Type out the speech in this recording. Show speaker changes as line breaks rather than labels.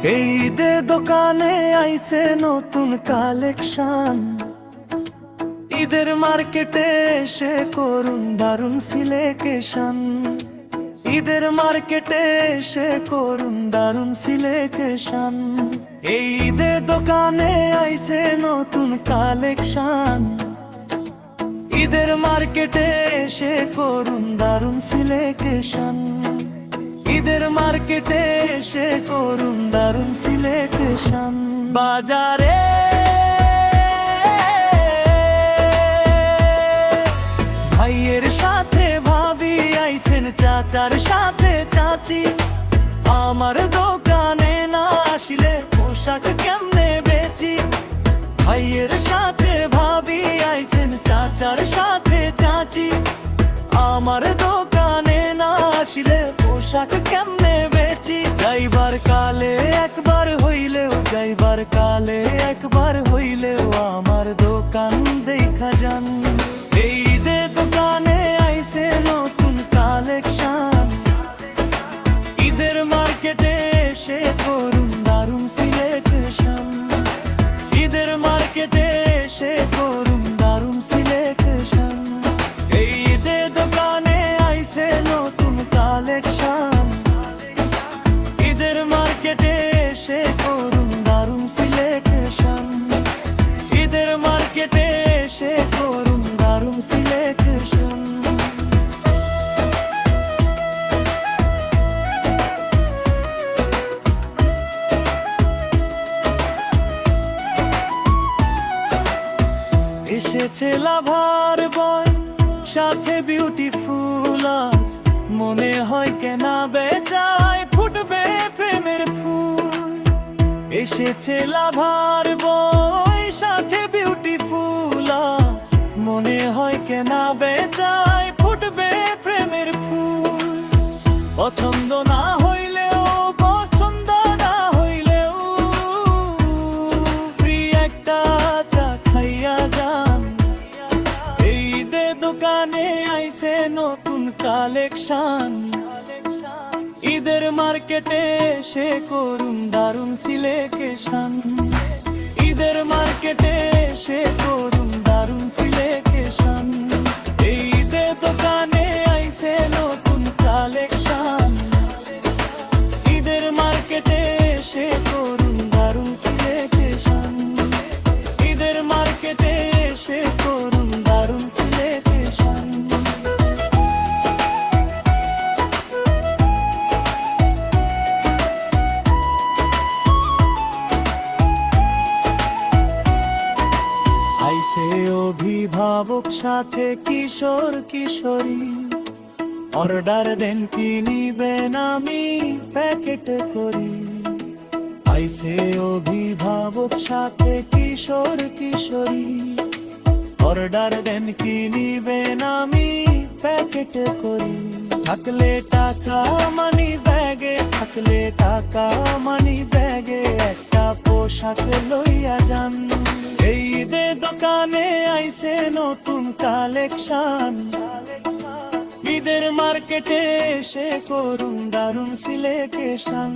এই ঈদে দোকানে আইছে নতুন কালেকশন, ঈদের মার্কেটে এসে করুন দারুন সিলেকশন। ঈদের মার্কেটে এসে করুন দারুন সিলেকশন। এই ঈদে দোকানে আইছে নতুন কালেকশন, ঈদের মার্কেটে এসে করুন দারুন সিলেকশন। ঈদের মার্কেটে এসে করুন দারুন সিলেকশন। বাজারে ভাইয়ের সাথে ভাবি আইছেন, চাচার সাথে চাচি। আমার দোকানে না আসলে পোশাক কেমনে বেচি। ভাইয়ের সাথে ভাবি আইছেন, চাচার সাথে চাচি। আমার দোকানে না আসলে পোশাক কেমনে বেচি। যাইবার কালে একবার হইলেও, যাইবার কালে একবার হইলেও আমার দোকান দেখা যান। এই ঈদে দোকানে আইছে নতুন কালেকশন, ঈদের মার্কেটে এসে করুন দারুন সিলেকশন। ঈদের মার্কেটে এসে করুন দারুন সিলেকশন। এই ঈদে দোকানে আইছে নতুন কালেকশন, ঈদের মার্কেটে এসে করুন দারুন সিলেকশন। ঈদের মার্কেটে এসে করুন দারুন সিলেকশন। এসেছে লাভার বয়, সাথে বিউটিফুল আজ। মনে হয় কেনা বেচায় ফুটবে প্রেমের ফুল। এসেছে লাভার বয়, সাথে বিউটিফুল আজ। মনে হয় কেনা বেচায় ফুটবে প্রেমের ফুল। পছন্দ না হইলেও, পছন্দ না হইলেও ফ্রি একটা চা খাইয়া যান। এই ঈদে দোকানে আইছে নতুন কালেকশন, ঈদের মার্কেটে এসে করুন দারুন সিলেকশন। ঈদের মার্কেটে এসে করুন দারুন সিলেকশন। এই ঈদে দোকানে আইছে নতুন কালেকশন, ঈদের মার্কেটে এসে করুন দারুন সিলেকশন। ঈদের মার্কেটে এসে করুন দারুন সিলেকশন। আইছে অভিভাবক সাথে কিশোর কিশোরী। অর্ডার দেন কি নিবেন আমি প্যাকেট করি। আইছে অভিভাবক সাথে কিশোর কিশোরী। অর্ডার দেন কি নিবেন আমি প্যাকেট করি। থাকলে টাকা মানি ব্যাগে, থাকলে টাকা মানি ব্যাগে একটা পোশাক লইয়া যান। এই ঈদে দোকানে আইছে নতুন কালেকশন, ঈদের মার্কেটে এসে করুন দারুন সিলেকশন।